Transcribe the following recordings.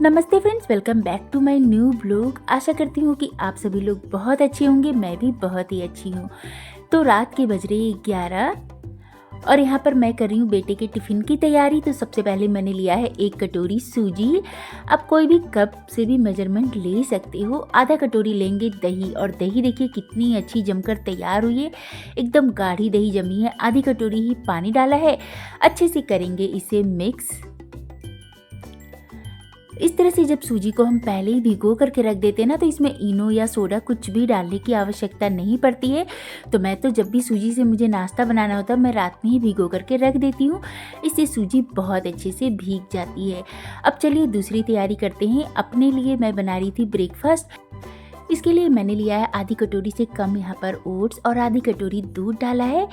नमस्ते friends, welcome back to my new blog. आशा करती हूँ कि आप सभी लोग बहुत अच्छे होंगे। मैं भी बहुत ही अच्छी हूँ। तो रात के बज रहे 11 और यहाँ पर मैं कर रही हूँ बेटे के टिफ़िन की तैयारी। तो सबसे पहले मैंने लिया है 1 कटोरी सूजी। आप कोई भी कप से भी मेजरमेंट ले सकते हो। आधा कटोरी लेंगे दही, और दही देखिए कितनी अच्छी जमकर तैयार हुई है, एकदम गाढ़ी दही जमी है। आधी कटोरी ही पानी डाला है। अच्छे से करेंगे इसे मिक्स। इस तरह से जब सूजी को हम पहले ही भिगो करके रख देते हैं ना, तो इसमें इनो या सोडा कुछ भी डालने की आवश्यकता नहीं पड़ती है। तो मैं तो जब भी सूजी से मुझे नाश्ता बनाना होता है, मैं रात में ही भिगो करके रख देती हूँ। इससे सूजी बहुत अच्छे से भीग जाती है। अब चलिए दूसरी तैयारी करते हैं। अपने लिए मैं बना रही थी ब्रेकफास्ट। इसके लिए मैंने लिया है आधी कटोरी से कम यहाँ पर ओट्स और आधी कटोरी दूध डाला है,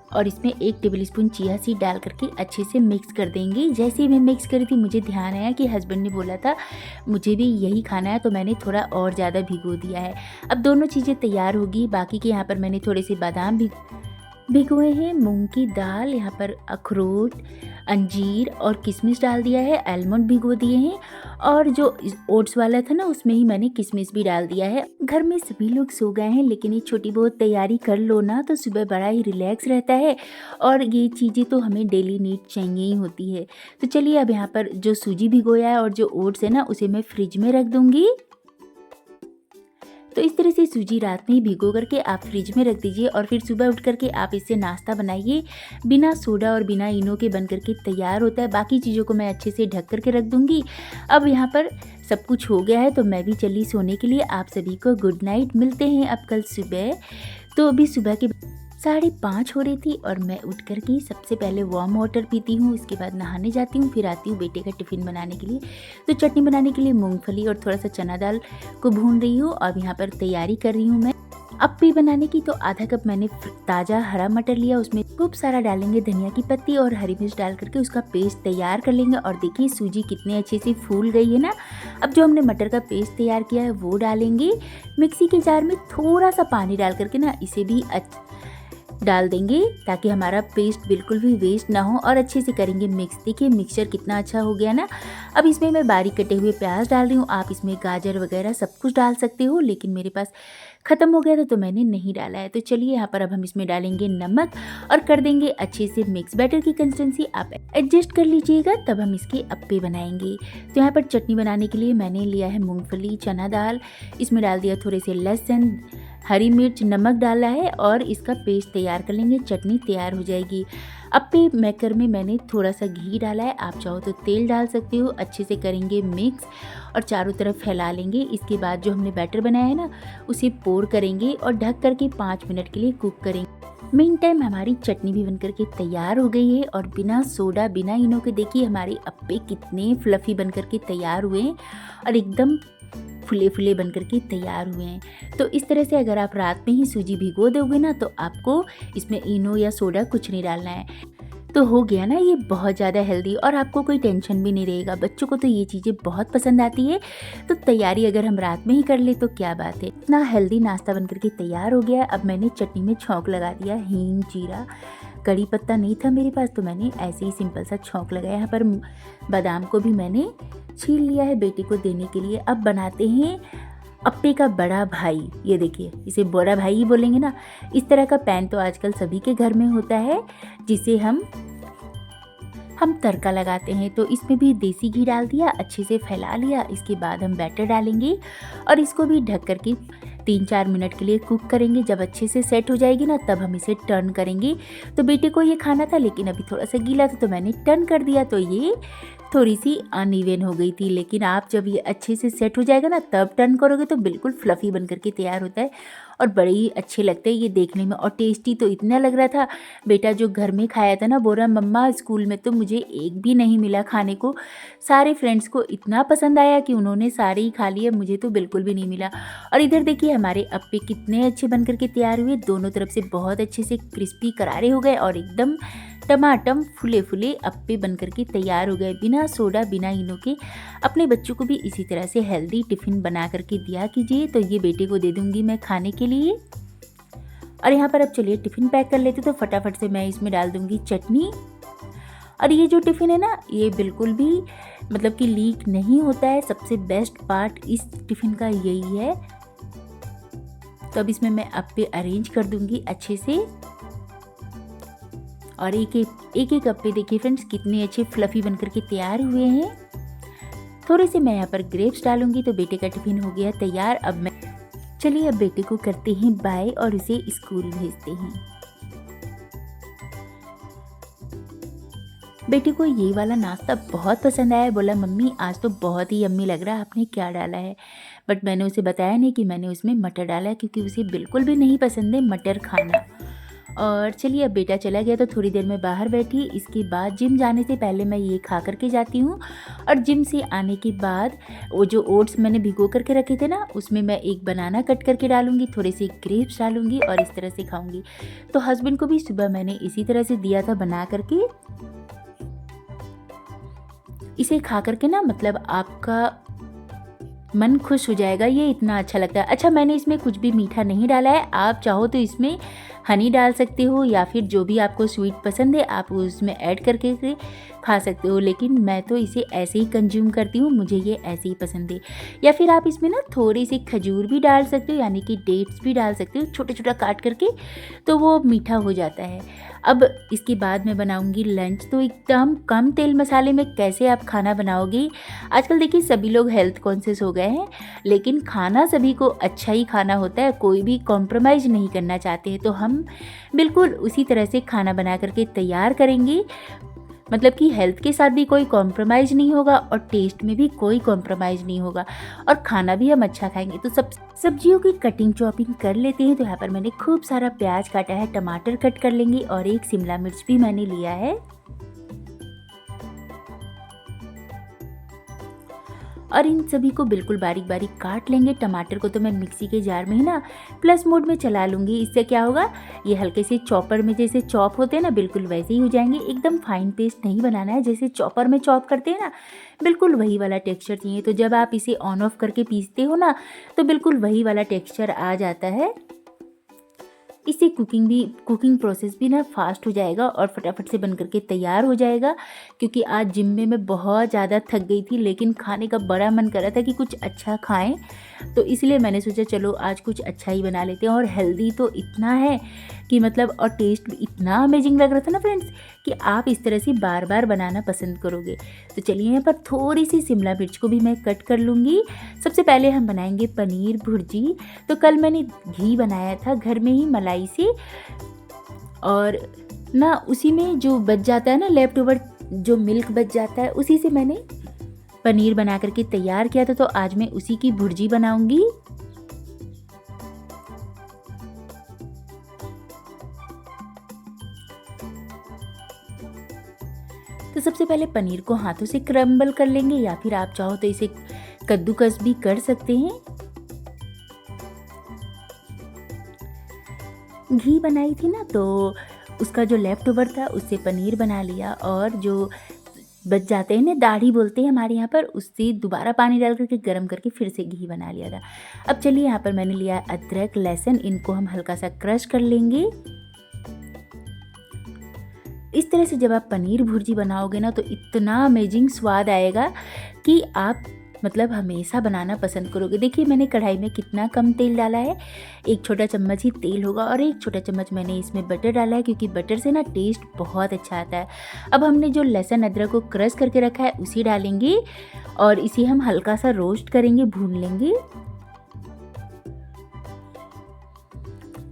और इसमें 1 टेबलस्पून चिया सीड डाल करके अच्छे से मिक्स कर देंगे। जैसे ही मैं मिक्स करी थी, मुझे ध्यान आया कि हस्बैंड ने बोला था मुझे भी यही खाना है, तो मैंने थोड़ा और ज़्यादा भिगो दिया है। अब दोनों चीज़ें तैयार होगी। बाकी के यहाँ पर मैंने थोड़े से बादाम भिगोए हैं, मूंग की दाल, यहाँ पर अखरोट, अंजीर और किशमिश डाल दिया है, आलमंड भिगो दिए हैं, और जो ओट्स वाला था ना, उसमें ही मैंने किशमिश भी डाल दिया है। घर में सभी लोग सो गए हैं, लेकिन ये छोटी बहुत तैयारी कर लो ना, तो सुबह बड़ा ही रिलैक्स रहता है। और ये चीज़ें तो हमें डेली नीड चाहिए ही होती है। तो चलिए अब यहाँ पर जो सूजी भिगोया है और जो ओट्स है ना, उसे मैं फ्रिज में रख दूँगी। तो इस तरह से सूजी रात में ही भिगो करके आप फ्रिज में रख दीजिए, और फिर सुबह उठ करके आप इससे नाश्ता बनाइए। बिना सोडा और बिना इनो के बन करके तैयार होता है। बाकी चीज़ों को मैं अच्छे से ढक करके रख दूँगी। अब यहाँ पर सब कुछ हो गया है, तो मैं भी चली सोने के लिए। आप सभी को गुड नाइट। मिलते हैं अब कल सुबह। तो अभी सुबह के 5:30 हो रही थी, और मैं उठ कर के सबसे पहले वार्म वाटर पीती हूँ। इसके बाद नहाने जाती हूँ, फिर आती हूँ बेटे का टिफ़िन बनाने के लिए। तो चटनी बनाने के लिए मूंगफली और थोड़ा सा चना दाल को भून रही हूँ। अब यहाँ पर तैयारी कर रही हूँ मैं अप्पी बनाने की। तो आधा कप मैंने ताज़ा हरा मटर लिया, उसमें खूब सारा डालेंगे धनिया की पत्ती और हरी मिर्च डाल करके उसका पेस्ट तैयार कर लेंगे। और देखिए सूजी कितने अच्छे से फूल गई है ना। अब जो हमने मटर का पेस्ट तैयार किया है वो डालेंगे। मिक्सी के जार में थोड़ा सा पानी डाल करके ना इसे भी डाल देंगे, ताकि हमारा पेस्ट बिल्कुल भी वेस्ट ना हो, और अच्छे से करेंगे मिक्स। देखिए मिक्सचर कितना अच्छा हो गया ना। अब इसमें मैं बारीक कटे हुए प्याज डाल रही हूँ। आप इसमें गाजर वगैरह सब कुछ डाल सकते हो, लेकिन मेरे पास ख़त्म हो गया था तो मैंने नहीं डाला है। तो चलिए यहाँ पर अब हम इसमें डालेंगे नमक और कर देंगे अच्छे से मिक्स। बैटर की कंसिस्टेंसी आप एडजस्ट कर लीजिएगा, तब हम इसके अप्पे बनाएंगे। तो यहाँ पर चटनी बनाने के लिए मैंने लिया है मूंगफली, चना दाल, इसमें डाल दिया थोड़े से लहसुन, हरी मिर्च, नमक डाला है, और इसका पेस्ट तैयार कर लेंगे। चटनी तैयार हो जाएगी। अप्पे मेकर में मैंने थोड़ा सा घी डाला है, आप चाहो तो तेल डाल सकते हो। अच्छे से करेंगे मिक्स और चारों तरफ फैला लेंगे। इसके बाद जो हमने बैटर बनाया है ना, उसे पोर करेंगे और ढक करके 5 मिनट के लिए कुक करेंगे। मीन टाइम हमारी चटनी भी बनकर के तैयार हो गई है, और बिना सोडा बिना इनो के देखिए हमारे अप्पे कितने फ्लफ़ी बनकर के तैयार हुए हैं, और एकदम फुले फुले बनकर के तैयार हुए हैं। तो इस तरह से अगर आप रात में ही सूजी भिगो दोगे ना, तो आपको इसमें इनो या सोडा कुछ नहीं डालना है। तो हो गया ना ये बहुत ज़्यादा हेल्दी, और आपको कोई टेंशन भी नहीं रहेगा। बच्चों को तो ये चीज़ें बहुत पसंद आती है। तो तैयारी अगर हम रात में ही कर ले तो क्या बात है। इतना हेल्दी नाश्ता बनकर के तैयार हो गया। अब मैंने चटनी में छौंक लगा दिया, हींग, जीरा, कड़ी पत्ता नहीं था मेरे पास, तो मैंने ऐसे ही सिंपल सा छौंक लगाया। यहाँ पर बादाम को भी मैंने छील लिया है बेटे को देने के लिए। अब बनाते हैं अप्पे का बड़ा भाई। ये देखिए, इसे बड़ा भाई ही बोलेंगे ना। इस तरह का पैन तो आजकल सभी के घर में होता है, जिसे हम तड़का लगाते हैं। तो इसमें भी देसी घी डाल दिया, अच्छे से फैला लिया। इसके बाद हम बैटर डालेंगे, और इसको भी ढक करके 3-4 मिनट के लिए कुक करेंगे। जब अच्छे से सेट हो जाएगी ना, तब हम इसे टर्न करेंगे। तो बेटे को ये खाना था, लेकिन अभी थोड़ा सा गीला था, तो मैंने टर्न कर दिया। तो ये थोड़ी सी अनइवन हो गई थी, लेकिन आप जब ये अच्छे से सेट हो जाएगा ना, तब टर्न करोगे तो बिल्कुल फ्लफ़ी बन करके तैयार होता है, और बड़े ही अच्छे लगते हैं ये देखने में। और टेस्टी तो इतना लग रहा था। बेटा जो घर में खाया था ना, बोल रहा मम्मा स्कूल में तो मुझे एक भी नहीं मिला खाने को। सारे फ्रेंड्स को इतना पसंद आया कि उन्होंने सारे ही खा लिए, मुझे तो बिल्कुल भी नहीं मिला। और इधर देखिए हमारे अप्पे कितने अच्छे बन करके तैयार हुए। दोनों तरफ से बहुत अच्छे से क्रिस्पी करारे हो गए, और एकदम टमाटम फुले फुले अप्पे बनकर के तैयार हो गए, बिना सोडा बिना इनो के। अपने बच्चों को भी इसी तरह से हेल्दी टिफ़िन बना करके दिया कीजिए। तो ये बेटे को दे दूंगी मैं खाने के लिए। और यहाँ पर अब चलिए टिफ़िन पैक कर लेते। तो फटाफट से मैं इसमें डाल दूंगी चटनी। और ये जो टिफ़िन है ना, ये बिल्कुल भी मतलब कि लीक नहीं होता है। सबसे बेस्ट पार्ट इस टिफ़िन का यही है। तो अब इसमें मैं अप्पे अरेंज कर दूंगी अच्छे से, और एक अप्पे देखिए फ्रेंड्स कितने अच्छे फ्लफ़ी बनकर के तैयार हुए हैं। थोड़े से मैं यहाँ पर ग्रेप्स डालूंगी तो बेटे का टिफ़िन हो गया तैयार। चलिए अब बेटे को करते हैं बाय और उसे स्कूल भेजते हैं। बेटे को ये वाला नाश्ता बहुत पसंद आया। बोला मम्मी आज तो बहुत ही यम्मी लग रहा है, आपने क्या डाला है? बट मैंने उसे बताया नहीं कि मैंने उसमें मटर डाला है, क्योंकि उसे बिल्कुल भी नहीं पसंद है मटर खाना। और चलिए अब बेटा चला गया तो थोड़ी देर में बाहर बैठी। इसके बाद जिम जाने से पहले मैं ये खा करके जाती हूँ, और जिम से आने के बाद वो जो ओट्स मैंने भिगो करके रखे थे ना, उसमें मैं एक बनाना कट करके डालूंगी, थोड़े से ग्रेप्स डालूंगी और इस तरह से खाऊंगी। तो हस्बैंड को भी सुबह मैंने इसी तरह से दिया था बना करके। इसे खा करके ना मतलब आपका मन खुश हो जाएगा, ये इतना अच्छा लगता है। अच्छा, मैंने इसमें कुछ भी मीठा नहीं डाला है। आप चाहो तो इसमें हनी डाल सकते हो, या फिर जो भी आपको स्वीट पसंद है आप उसमें ऐड करके खा सकते हो, लेकिन मैं तो इसे ऐसे ही कंज्यूम करती हूँ, मुझे ये ऐसे ही पसंद है। या फिर आप इसमें ना थोड़ी सी खजूर भी डाल सकते हो, यानी कि डेट्स भी डाल सकते हो छोटा छोटा काट करके, तो वो मीठा हो जाता है। अब इसके बाद मैं बनाऊंगी लंच। तो एकदम कम तेल मसाले में कैसे आप खाना बनाओगे। आजकल देखिए सभी लोग हेल्थ कॉन्शियस हो गए हैं, लेकिन खाना सभी को अच्छा ही खाना होता है, कोई भी कॉम्प्रोमाइज़ नहीं करना चाहते हैं। तो हम बिल्कुल उसी तरह से खाना बना करके तैयार करेंगे, मतलब कि हेल्थ के साथ भी कोई कॉम्प्रोमाइज़ नहीं होगा और टेस्ट में भी कोई कॉम्प्रोमाइज़ नहीं होगा, और खाना भी हम अच्छा खाएंगे। तो सब्जियों की कटिंग चॉपिंग कर लेते हैं। तो यहाँ पर मैंने खूब सारा प्याज काटा है, टमाटर कट कर लेंगे, और एक शिमला मिर्च भी मैंने लिया है, और इन सभी को बिल्कुल बारीक बारीक काट लेंगे। टमाटर को तो मैं मिक्सी के जार में ही ना प्लस मोड में चला लूँगी। इससे क्या होगा, ये हल्के से चॉपर में जैसे चॉप होते हैं ना, बिल्कुल वैसे ही हो जाएंगे। एकदम फाइन पेस्ट नहीं बनाना है, जैसे चॉपर में चॉप करते हैं ना, बिल्कुल वही वाला टेक्सचर चाहिए। तो जब आप इसे ऑन ऑफ करके पीसते हो ना, तो बिल्कुल वही वाला टेक्सचर आ जाता है। इससे कुकिंग प्रोसेस भी ना फास्ट हो जाएगा और फटाफट से बन करके तैयार हो जाएगा। क्योंकि आज जिम में मैं बहुत ज़्यादा थक गई थी, लेकिन खाने का बड़ा मन कर रहा था कि कुछ अच्छा खाएं, तो इसलिए मैंने सोचा चलो आज कुछ अच्छा ही बना लेते हैं। और हेल्दी तो इतना है कि मतलब, और टेस्ट भी इतना अमेजिंग लग रहा था ना फ्रेंड्स, कि आप इस तरह से बार बार बनाना पसंद करोगे। तो चलिए यहाँ पर थोड़ी सी शिमला मिर्च को भी मैं कट कर लूँगी। सबसे पहले हम बनाएंगे पनीर भुर्जी। तो कल मैंने घी बनाया था घर में ही मलाई से, और ना उसी में जो बच जाता है ना लेफ्ट ओवर, जो मिल्क बच जाता है, उसी से मैंने पनीर बना करके तैयार किया था। तो आज मैं उसी की भुर्जी बनाऊंगी। तो सबसे पहले पनीर को हाथों से क्रम्बल कर लेंगे, या फिर आप चाहो तो इसे कद्दूकस भी कर सकते हैं। घी बनाई थी ना, तो उसका जो लेफ्ट ओवर था उससे पनीर बना लिया, और जो बच जाते हैं ना, दाढ़ी बोलते हैं हमारे यहाँ पर, उससे दोबारा पानी डाल करके गर्म करके फिर से घी बना लिया था। अब चलिए यहाँ पर मैंने लिया अदरक लहसुन, इनको हम हल्का सा क्रश कर लेंगे। इस तरह से जब आप पनीर भुर्जी बनाओगे ना, तो इतना अमेजिंग स्वाद आएगा कि आप मतलब हमेशा बनाना पसंद करोगे। देखिए मैंने कढ़ाई में कितना कम तेल डाला है, 1 छोटा चम्मच ही तेल होगा, और 1 छोटा चम्मच मैंने इसमें बटर डाला है, क्योंकि बटर से ना टेस्ट बहुत अच्छा आता है। अब हमने जो लहसुन अदरक को क्रश करके रखा है उसी डालेंगे, और इसे हम हल्का सा रोस्ट करेंगे, भून लेंगे।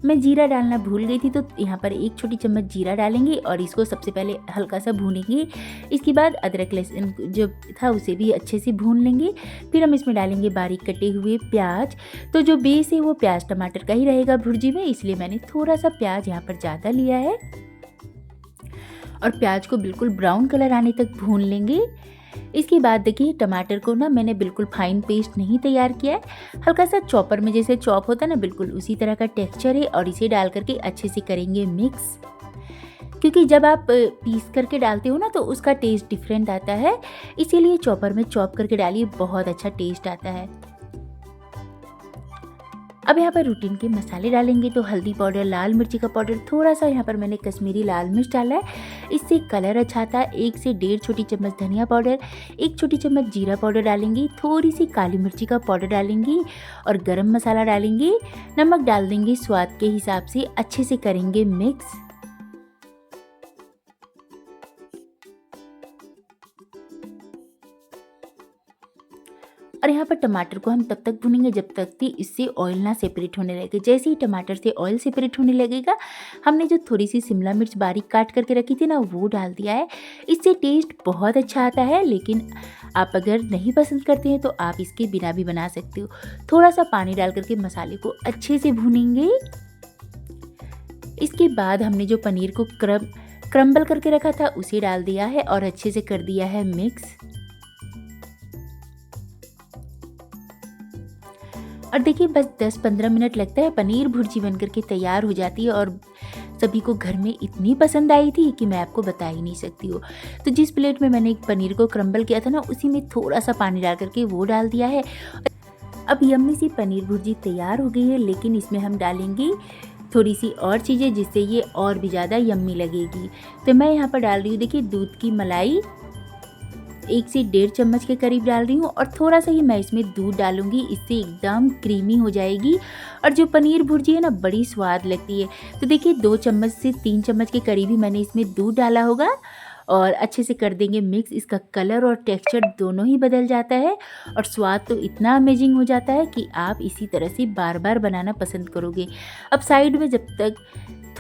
मैं जीरा डालना भूल गई थी, तो यहाँ पर 1 छोटी चम्मच जीरा डालेंगे, और इसको सबसे पहले हल्का सा भूनेंगे। इसके बाद अदरक लहसुन जो था उसे भी अच्छे से भून लेंगे। फिर हम इसमें डालेंगे बारीक कटे हुए प्याज। तो जो बेस है वो प्याज टमाटर का ही रहेगा भुर्जी में, इसलिए मैंने थोड़ा सा प्याज यहाँ पर ज़्यादा लिया है, और प्याज को बिल्कुल ब्राउन कलर आने तक भून लेंगे। इसके बाद देखिए टमाटर को ना मैंने बिल्कुल फाइन पेस्ट नहीं तैयार किया है, हल्का सा चॉपर में जैसे चॉप होता है ना, बिल्कुल उसी तरह का टेक्सचर है, और इसे डाल करके अच्छे से करेंगे मिक्स। क्योंकि जब आप पीस करके डालते हो ना, तो उसका टेस्ट डिफरेंट आता है, इसीलिए चॉपर में चॉप करके डालिए, बहुत अच्छा टेस्ट आता है। अब यहाँ पर रूटीन के मसाले डालेंगे। तो हल्दी पाउडर, लाल मिर्ची का पाउडर, थोड़ा सा यहाँ पर मैंने कश्मीरी लाल मिर्च डाला है, इससे कलर अच्छा आता है। 1 से डेढ़ छोटी चम्मच धनिया पाउडर, 1 छोटी चम्मच जीरा पाउडर डालेंगे, थोड़ी सी काली मिर्ची का पाउडर डालेंगे और गरम मसाला डालेंगे। नमक डाल देंगे स्वाद के हिसाब से, अच्छे से करेंगे मिक्स। और यहाँ पर टमाटर को हम तब तक भूनेंगे जब तक कि इससे ऑयल ना सेपरेट होने लगे। जैसे ही टमाटर से ऑयल सेपरेट होने लगेगा, हमने जो थोड़ी सी शिमला मिर्च बारीक काट करके रखी थी ना, वो डाल दिया है। इससे टेस्ट बहुत अच्छा आता है, लेकिन आप अगर नहीं पसंद करते हैं तो आप इसके बिना भी बना सकते हो। थोड़ा सा पानी डाल करके मसाले को अच्छे से भूनेंगे। इसके बाद हमने जो पनीर को क्रम्बल करके रखा था उसे डाल दिया है और अच्छे से कर दिया है मिक्स। और देखिए बस 10-15 मिनट लगता है, पनीर भुर्जी बन करके तैयार हो जाती है और सभी को घर में इतनी पसंद आई थी कि मैं आपको बता ही नहीं सकती हूँ। तो जिस प्लेट में मैंने पनीर को क्रम्बल किया था ना, उसी में थोड़ा सा पानी डाल करके वो डाल दिया है। अब यम्मी सी पनीर भुर्जी तैयार हो गई है, लेकिन इसमें हम डालेंगे थोड़ी सी और चीज़ें जिससे ये और भी ज़्यादा यम्मी लगेगी। तो मैं यहाँ पर डाल रही हूँ, देखिए दूध की मलाई 1 से डेढ़ चम्मच के करीब डाल रही हूँ और थोड़ा सा ही मैं इसमें दूध डालूंगी, इससे एकदम क्रीमी हो जाएगी और जो पनीर भुर्जी है ना, बड़ी स्वाद लगती है। तो देखिए 2 चम्मच से 3 चम्मच के करीब ही मैंने इसमें दूध डाला होगा और अच्छे से कर देंगे मिक्स। इसका कलर और टेक्सचर दोनों ही बदल जाता है और स्वाद तो इतना अमेजिंग हो जाता है कि आप इसी तरह से बार बार बनाना पसंद करोगे। अब साइड में जब तक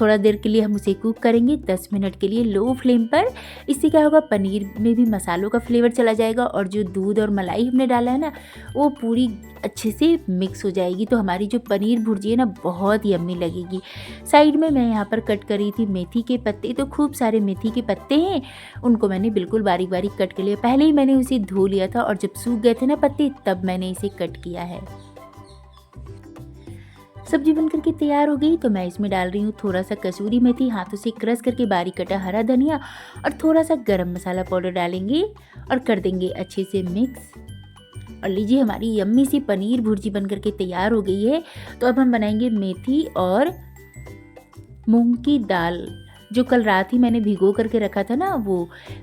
थोड़ा देर के लिए हम उसे कुक करेंगे, 10 मिनट के लिए लो फ्लेम पर। इससे क्या होगा, पनीर में भी मसालों का फ्लेवर चला जाएगा और जो दूध और मलाई हमने डाला है ना, वो पूरी अच्छे से मिक्स हो जाएगी। तो हमारी जो पनीर भुर्जी है ना, बहुत यम्मी लगेगी। साइड में मैं यहाँ पर कट करी थी मेथी के पत्ते। तो खूब सारे मेथी के पत्ते हैं, उनको मैंने बिल्कुल बारीक बारीक कट कर लिया। पहले ही मैंने उसे धो लिया था और जब सूख गए थे ना पत्ते, तब मैंने इसे कट किया है। सब्जी बनकर के तैयार हो गई, तो मैं इसमें डाल रही हूँ थोड़ा सा कसूरी मेथी, हाथों से क्रश करके बारीक कटा हरा धनिया और थोड़ा सा गरम मसाला पाउडर डालेंगे और कर देंगे अच्छे से मिक्स। और लीजिए हमारी यम्मी सी पनीर भुर्जी बनकर के तैयार हो गई है। तो अब हम बनाएंगे मेथी और मूंग की दाल, जो कल रात ही मैंने भिगो करके रखा था ना वो।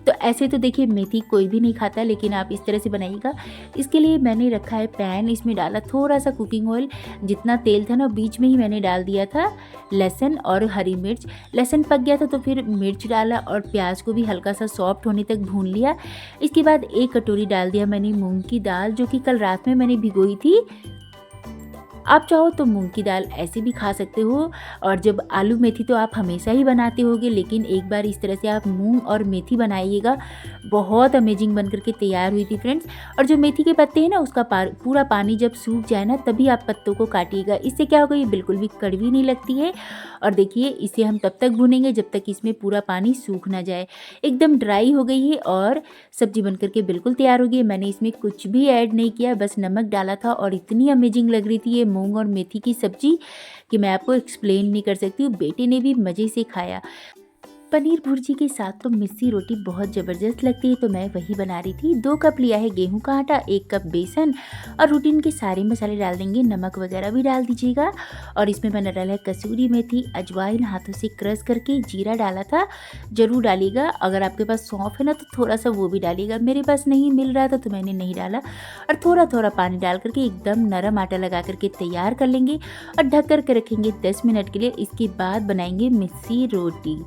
तो ऐसे तो देखिए मेथी कोई भी नहीं खाता, लेकिन आप इस तरह से बनाइएगा। इसके लिए मैंने रखा है पैन, इसमें डाला थोड़ा सा कुकिंग ऑयल। जितना तेल था ना, बीच में ही मैंने डाल दिया था लहसुन और हरी मिर्च। लहसुन पक गया था तो फिर मिर्च डाला और प्याज को भी हल्का सा सॉफ्ट होने तक भून लिया। इसके बाद 1 कटोरी डाल दिया मैंने मूँग की दाल, जो कि कल रात में मैंने भिगोई थी। आप चाहो तो मूंग की दाल ऐसे भी खा सकते हो। और जब आलू मेथी तो आप हमेशा ही बनाते होगे, लेकिन एक बार इस तरह से आप मूंग और मेथी बनाइएगा, बहुत अमेजिंग बनकर के तैयार हुई थी फ्रेंड्स। और जो मेथी के पत्ते हैं ना, उसका पूरा पानी जब सूख जाए ना, तभी आप पत्तों को काटिएगा। इससे क्या होगा, ये बिल्कुल भी कड़वी नहीं लगती है। और देखिए इसे हम तब तक भूनेंगे जब तक इसमें पूरा पानी सूख ना जाए। एकदम ड्राई हो गई है और सब्जी बनकर के बिल्कुल तैयार हो गई है। मैंने इसमें कुछ भी ऐड नहीं किया, बस नमक डाला था और इतनी अमेजिंग लग रही थी ये मूंग और मेथी की सब्जी कि मैं आपको एक्सप्लेन नहीं कर सकती हूँ। बेटे ने भी मज़े से खाया। पनीर भुर्जी के साथ तो मिस्सी रोटी बहुत ज़बरदस्त लगती है, तो मैं वही बना रही थी। 2 कप लिया है गेहूं का आटा, 1 कप बेसन और रूटीन के सारे मसाले डाल देंगे। नमक वगैरह भी डाल दीजिएगा। और इसमें मैंने डाला है कसूरी मेथी, अजवाइन हाथों से क्रश करके, जीरा डाला था, ज़रूर डालिएगा। अगर आपके पास सौंफ है ना, तो थोड़ा सा वो भी डालिएगा। मेरे पास नहीं मिल रहा था तो मैंने नहीं डाला। और थोड़ा थोड़ा पानी डाल करके एकदम नरम आटा लगा करके तैयार कर लेंगे और ढक करके रखेंगे 10 मिनट के लिए। इसके बाद बनाएंगे मिस्सी रोटी।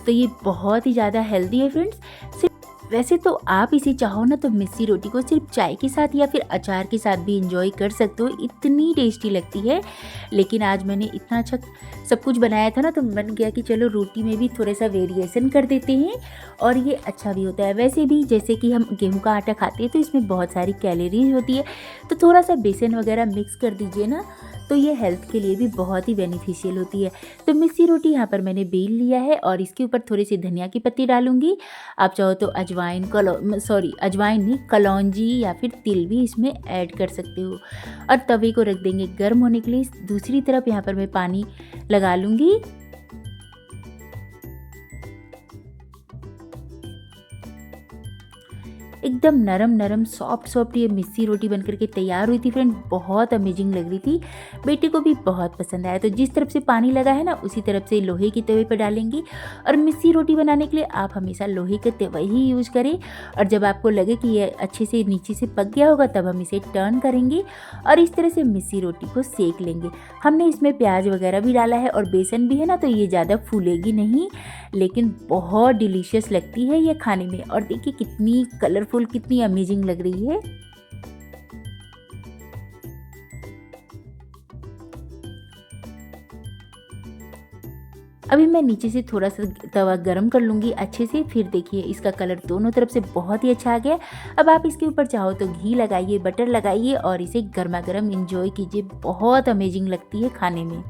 तो ये बहुत ही ज़्यादा हेल्दी है फ्रेंड्स। वैसे तो आप इसे चाहो ना तो मिस्सी रोटी को सिर्फ चाय के साथ या फिर अचार के साथ भी इंजॉय कर सकते हो, इतनी टेस्टी लगती है। लेकिन आज मैंने इतना अच्छा सब कुछ बनाया था ना, तो मन गया कि चलो रोटी में भी थोड़ा सा वेरिएशन कर देते हैं और ये अच्छा भी होता है। वैसे भी जैसे कि हम गेहूं का आटा खाते हैं तो इसमें बहुत सारी कैलोरीज होती है, तो थोड़ा सा बेसन वगैरह मिक्स कर दीजिए ना, तो ये हेल्थ के लिए भी बहुत ही बेनिफिशियल होती है। तो मिस्सी रोटी यहाँ पर मैंने बेल लिया है और इसके ऊपर थोड़ी सी धनिया की पत्ती डालूंगी। आप चाहो तो अजवाइन नहीं, कलौंजी या फिर तिल भी इसमें ऐड कर सकते हो। और तवे को रख देंगे गर्म होने के लिए। दूसरी तरफ यहाँ पर मैं पानी लगा लूँगी। एकदम नरम नरम सॉफ्ट सॉफ्ट ये मिस्सी रोटी बनकर के तैयार हुई थी फ्रेंड। बहुत अमेजिंग लग रही थी, बेटे को भी बहुत पसंद आया। तो जिस तरफ से पानी लगा है ना, उसी तरफ से लोहे के तवे पर डालेंगे। और मिस्सी रोटी बनाने के लिए आप हमेशा लोहे का तवा ही यूज़ करें। और जब आपको लगे कि ये अच्छे से नीचे से पक गया होगा, तब हम इसे टर्न करेंगे और इस तरह से मिस्सी रोटी को सेक लेंगे। हमने इसमें प्याज वगैरह भी डाला है और बेसन भी है ना, तो ये ज़्यादा फूलेगी नहीं, लेकिन बहुत डिलीशियस लगती है ये खाने में। और देखिए कितनी कलरफुल, कितनी अमेजिंग लग रही है। अभी मैं नीचे से थोड़ा सा तवा गरम कर लूँगी अच्छे से। फिर देखिए इसका कलर दोनों तरफ से बहुत ही अच्छा आ गया। अब आप इसके ऊपर चाहो तो घी लगाइए, बटर लगाइए और इसे गर्मा गर्म इंजॉय कीजिए। बहुत अमेजिंग लगती है खाने में।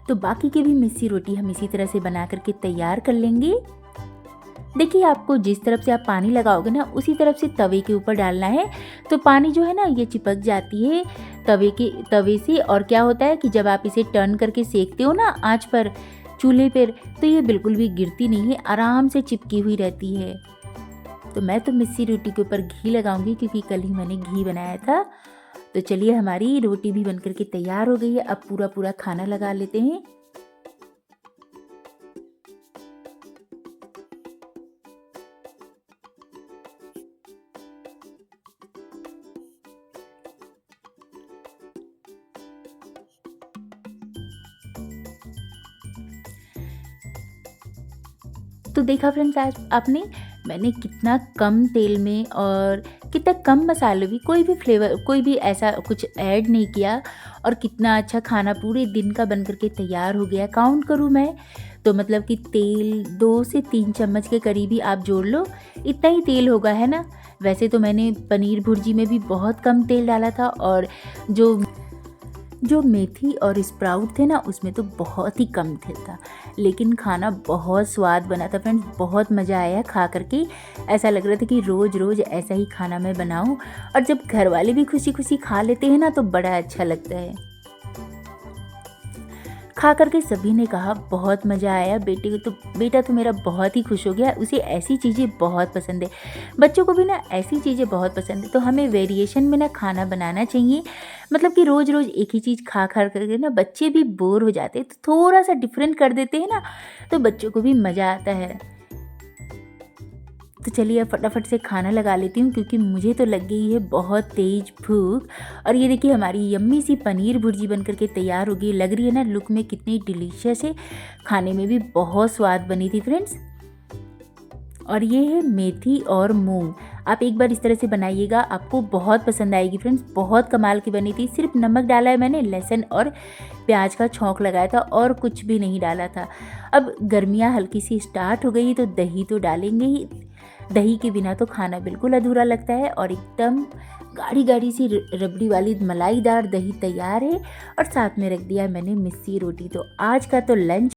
तो बाकी की भी मिस्सी रोटी हम इसी तरह से बना करके तैयार कर लेंगे। देखिए आपको जिस तरफ से आप पानी लगाओगे ना, उसी तरफ से तवे के ऊपर डालना है। तो पानी जो है ना, ये चिपक जाती है तवे से। और क्या होता है कि जब आप इसे टर्न करके सेकते हो ना आंच पर, चूल्हे पर, तो ये बिल्कुल भी गिरती नहीं है, आराम से चिपकी हुई रहती है। तो मैं तो मिस्सी रोटी के ऊपर घी लगाऊंगी, क्योंकि कल ही मैंने घी बनाया था। तो चलिए हमारी रोटी भी बनकर के तैयार हो गई है। अब पूरा पूरा खाना लगा लेते हैं। तो देखा फ्रेंड्स, आज आपने मैंने कितना कम तेल में और कितना कम मसालों भी, कोई भी फ्लेवर, कोई भी ऐसा कुछ ऐड नहीं किया, और कितना अच्छा खाना पूरे दिन का बनकर के तैयार हो गया। काउंट करूँ मैं तो मतलब कि तेल 2 से 3 चम्मच के करीब ही आप जोड़ लो, इतना ही तेल होगा, है ना। वैसे तो मैंने पनीर भुर्जी में भी बहुत कम तेल डाला था, और जो मेथी और स्प्राउट थे ना, उसमें तो बहुत ही कम तेल था। लेकिन खाना बहुत स्वाद बना था फ्रेंड्स, बहुत मज़ा आया खा करके। ऐसा लग रहा था कि रोज़ रोज़ ऐसा ही खाना मैं बनाऊं। और जब घर वाले भी खुशी खुशी खा लेते हैं ना, तो बड़ा अच्छा लगता है। खा करके सभी ने कहा बहुत मज़ा आया। बेटा तो मेरा बहुत ही खुश हो गया। उसे ऐसी चीज़ें बहुत पसंद है। बच्चों को भी ना ऐसी चीज़ें बहुत पसंद है। तो हमें वेरिएशन में ना खाना बनाना चाहिए। मतलब कि रोज़ रोज़ एक ही चीज़ खा खा करके ना बच्चे भी बोर हो जाते हैं। तो थोड़ा सा डिफरेंट कर देते हैं ना, तो बच्चों को भी मज़ा आता है। तो चलिए अब फटाफट से खाना लगा लेती हूँ, क्योंकि मुझे तो लग गई है बहुत तेज़ भूख। और ये देखिए हमारी यम्मी सी पनीर भुर्जी बनकर के तैयार हो गई। लग रही है ना लुक में कितनी डिलीशियस है। खाने में भी बहुत स्वाद बनी थी फ्रेंड्स। और ये है मेथी और मूंग। आप एक बार इस तरह से बनाइएगा, आपको बहुत पसंद आएगी फ्रेंड्स। बहुत कमाल की बनी थी। सिर्फ नमक डाला है मैंने, लहसुन और प्याज का छौंक लगाया था, और कुछ भी नहीं डाला था। अब गर्मियाँ हल्की सी स्टार्ट हो गई, तो दही तो डालेंगे ही। दही के बिना तो खाना बिल्कुल अधूरा लगता है। और एकदम गाढ़ी गाढ़ी सी रबड़ी वाली मलाईदार दही तैयार है। और साथ में रख दिया मैंने मिस्सी रोटी। तो आज का तो लंच